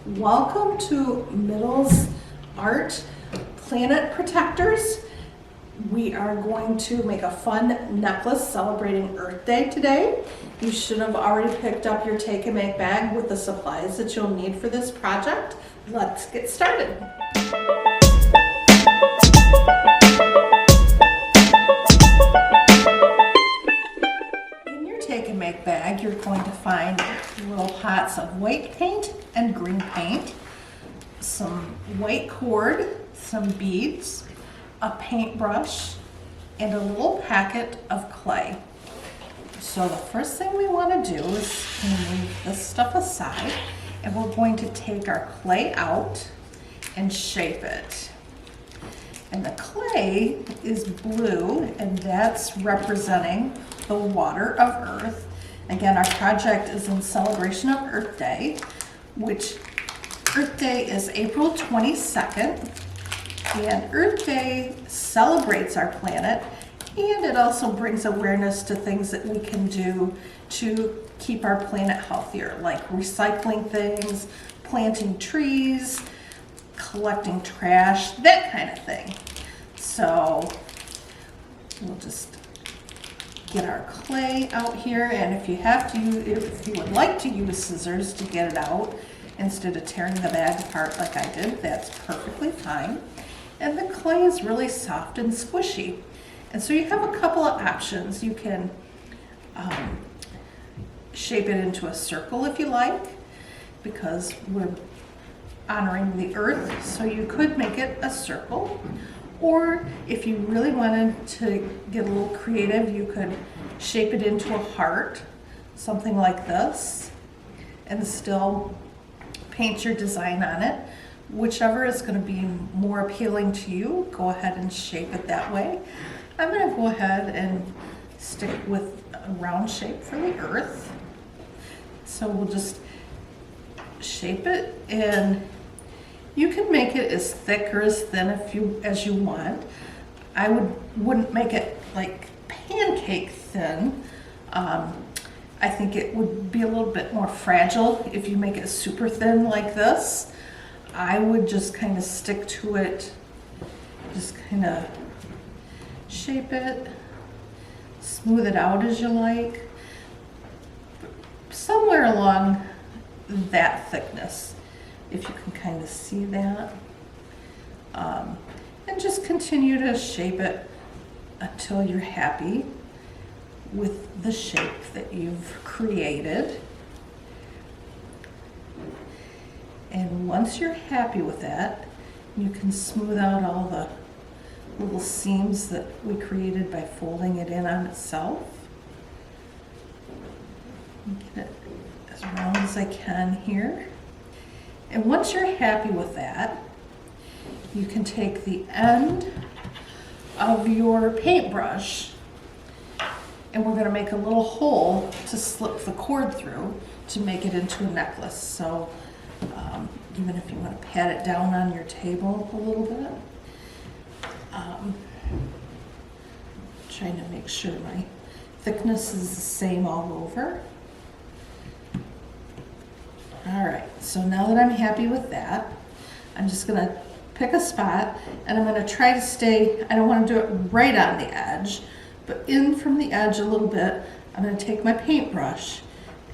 Welcome to Middle's Art Planet Protectors. We are going to make a fun necklace celebrating Earth Day today. You should have already picked up your take and make bag with the supplies that you'll need for this project. Let's get started. In your take and make bag, you're going to find little pots of white paint and green paint, some white cord, some beads, a paintbrush, and a little packet of clay. So the first thing we want to do is move this stuff aside, and we're going to take our clay out and shape it. And the clay is blue, and that's representing the water of Earth. Again, our project is in celebration of Earth Day, which Earth Day is April 22nd. And Earth Day celebrates our planet, and it also brings awareness to things that we can do to keep our planet healthier, like recycling things, planting trees, collecting trash, that kind of thing. So we'll just get our clay out here, and if you would like to use scissors to get it out instead of tearing the bag apart like I did, that's perfectly fine. And the clay is really soft and squishy. And so you have a couple of options. You can shape it into a circle if you like, because we're honoring the earth. So you could make it a circle. Or if you really wanted to get a little creative, you could shape it into a heart, something like this, and still paint your design on it. Whichever is going to be more appealing to you, go ahead and shape it that way. I'm going to go ahead and stick with a round shape for the earth. So we'll just shape it, and you can make it as thick or as thin as you want. I wouldn't make it like pancake thin. I think it would be a little bit more fragile if you make it super thin like this. I would just kind of stick to it, just kind of shape it, smooth it out as you like, somewhere along that thickness, if you can kind of see that. And just continue to shape it until you're happy with the shape that you've created. And once you're happy with that, you can smooth out all the little seams that we created by folding it in on itself. Get it as round as I can here. And once you're happy with that, you can take the end of your paintbrush, and we're going to make a little hole to slip the cord through to make it into a necklace. So even if you want to pat it down on your table a little bit. Trying to make sure my thickness is the same all over. All right, so now that I'm happy with that, I'm just going to pick a spot, and I'm going to try to stay, I don't want to do it right on the edge, but in from the edge a little bit. I'm going to take my paintbrush,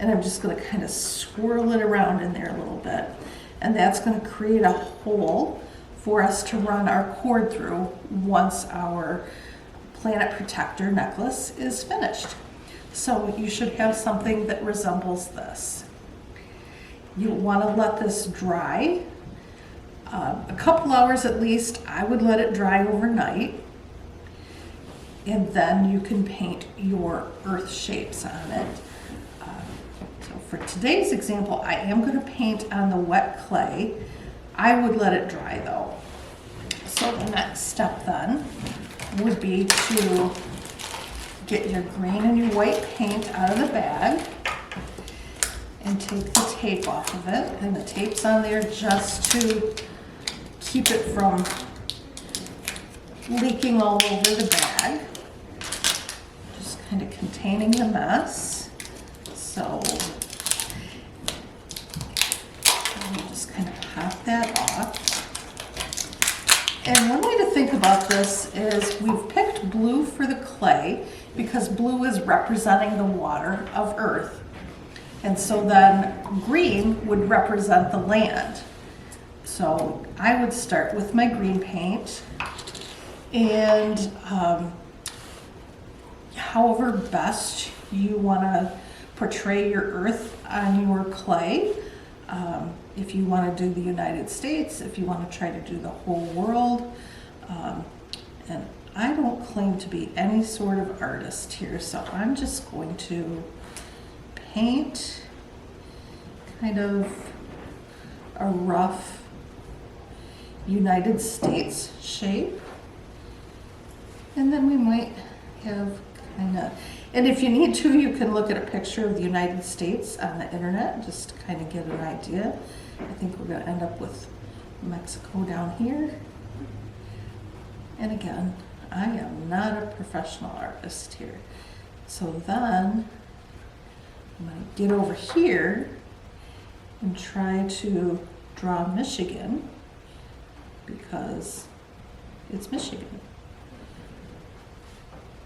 and I'm just going to kind of swirl it around in there a little bit. And that's going to create a hole for us to run our cord through once our Planet Protector necklace is finished. So you should have something that resembles this. You want to let this dry a couple hours at least. I would let it dry overnight, and then you can paint your earth shapes on it. For today's example, I am going to paint on the wet clay. I would let it dry though. So the next step then would be to get your green and your white paint out of the bag and take the tape off of it. And the tape's on there just to keep it from leaking all over the bag. Just kind of containing the mess. So top that off. And one way to think about this is we've picked blue for the clay because blue is representing the water of Earth. And so then green would represent the land. So I would start with my green paint, and however best you want to portray your Earth on your clay. If you want to do the United States, if you want to try to do the whole world. And I don't claim to be any sort of artist here, so I'm just going to paint kind of a rough United States shape. And then we might have kind of, and if you need to, you can look at a picture of the United States on the internet just to kind of get an idea. I think we're going to end up with Mexico down here. And again, I am not a professional artist here. So then I'm going to get over here and try to draw Michigan because it's Michigan.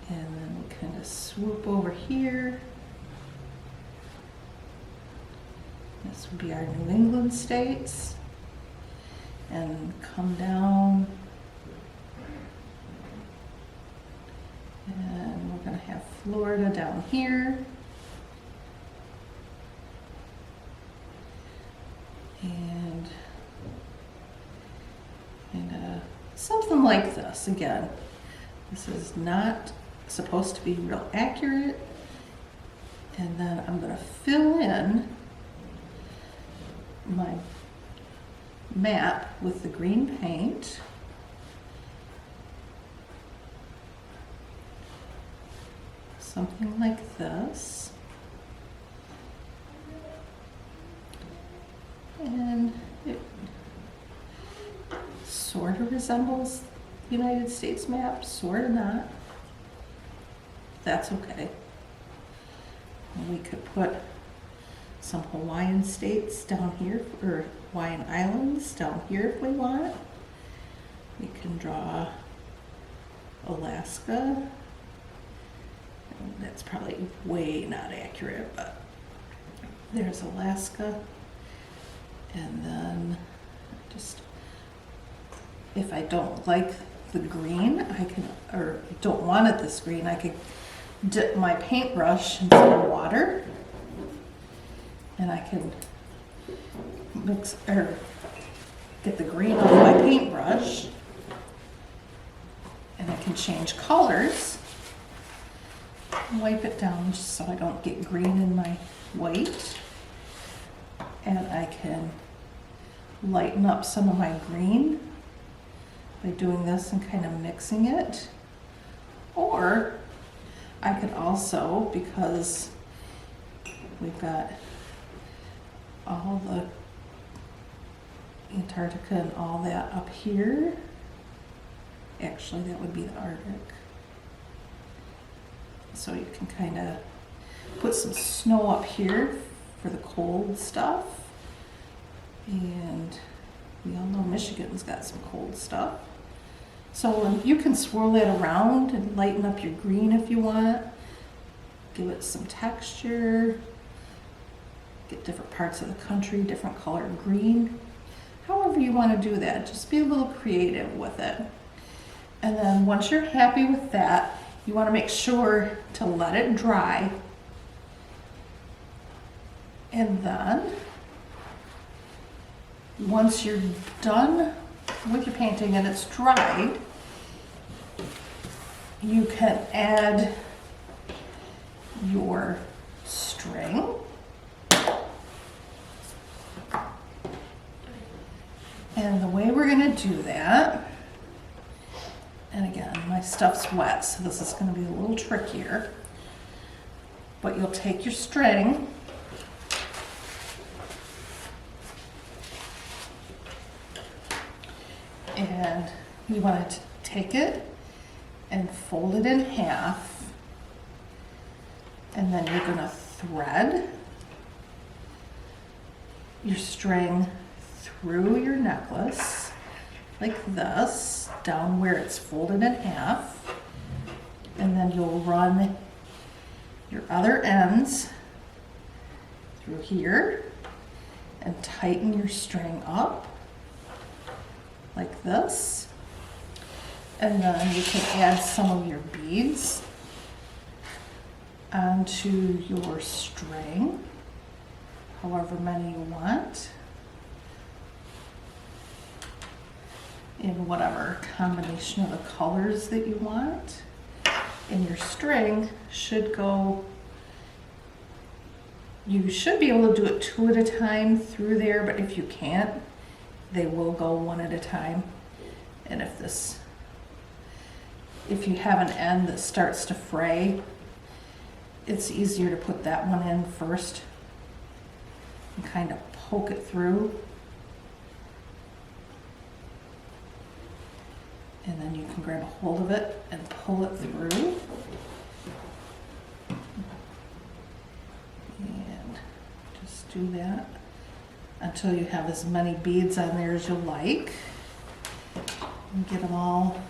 And then we kind of swoop over here. This would be our New England states. And come down. And we're going to have Florida down here. And something like this. Again, this is not supposed to be real accurate. And then I'm going to fill in my map with the green paint. Something like this. And it sort of resembles the United States map, sort of not. That's okay. And we could put some Hawaiian states down here, or Hawaiian islands down here if we want. We can draw Alaska. And that's probably way not accurate, but there's Alaska. And then just, if I don't like the green, I can, or don't want it this green, I could dip my paintbrush in some water and I can mix, or get the green off my paintbrush and I can change colors and wipe it down just so I don't get green in my white. And I can lighten up some of my green by doing this and kind of mixing it. Or I could also, because we've got all the Antarctica and all that up here, actually that would be the Arctic. So you can kind of put some snow up here for the cold stuff. And we all know Michigan's got some cold stuff. So you can swirl it around and lighten up your green if you want. Give it some texture. Get different parts of the country, different color green. However you want to do that, just be a little creative with it. And then once you're happy with that, you want to make sure to let it dry. And then, once you're done with your painting and it's dried, you can add your string. And the way we're going to do that, and again, my stuff's wet, so this is going to be a little trickier, but you'll take your string and you want to take it and fold it in half, and then you're going to thread your string through your necklace like this, down where it's folded in half. And then you'll run your other ends through here and tighten your string up like this. And then you can add some of your beads onto your string, however many you want, in whatever combination of the colors that you want. And your string should go, you should be able to do it 2 at a time through there, but if you can't, they will go 1 at a time. And if you have an end that starts to fray, it's easier to put that one in first and kind of poke it through. And then you can grab a hold of it and pull it through. And just do that until you have as many beads on there as you like. And get them all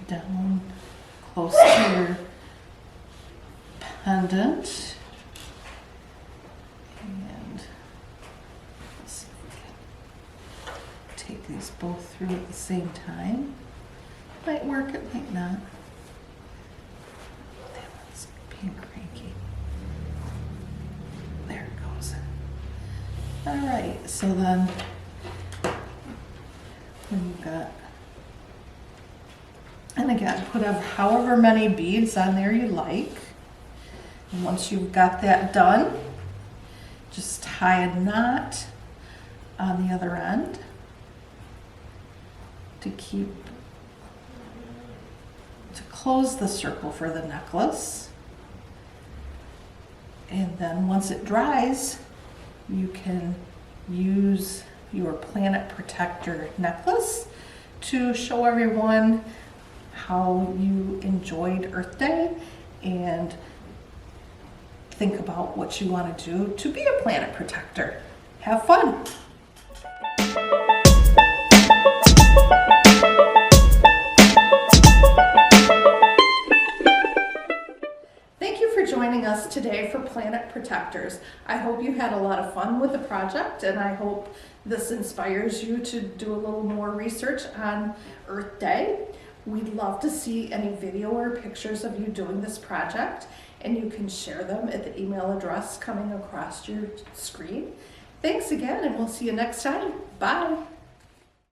down close to your pendant. And let's see if we can take these both through at the same time. Might work, it might not. That one's being cranky. There it goes. All right, so then when you've got, and again, put however many beads on there you like. And once you've got that done, just tie a knot on the other end to close the circle for the necklace. And then once it dries, you can use your Planet Protector necklace to show everyone how you enjoyed Earth Day and think about what you want to do to be a planet protector. Have fun! Thank you for joining us today for Planet Protectors. I hope you had a lot of fun with the project, and I hope this inspires you to do a little more research on Earth Day. We'd love to see any video or pictures of you doing this project, and you can share them at the email address coming across your screen. Thanks again, and we'll see you next time. Bye.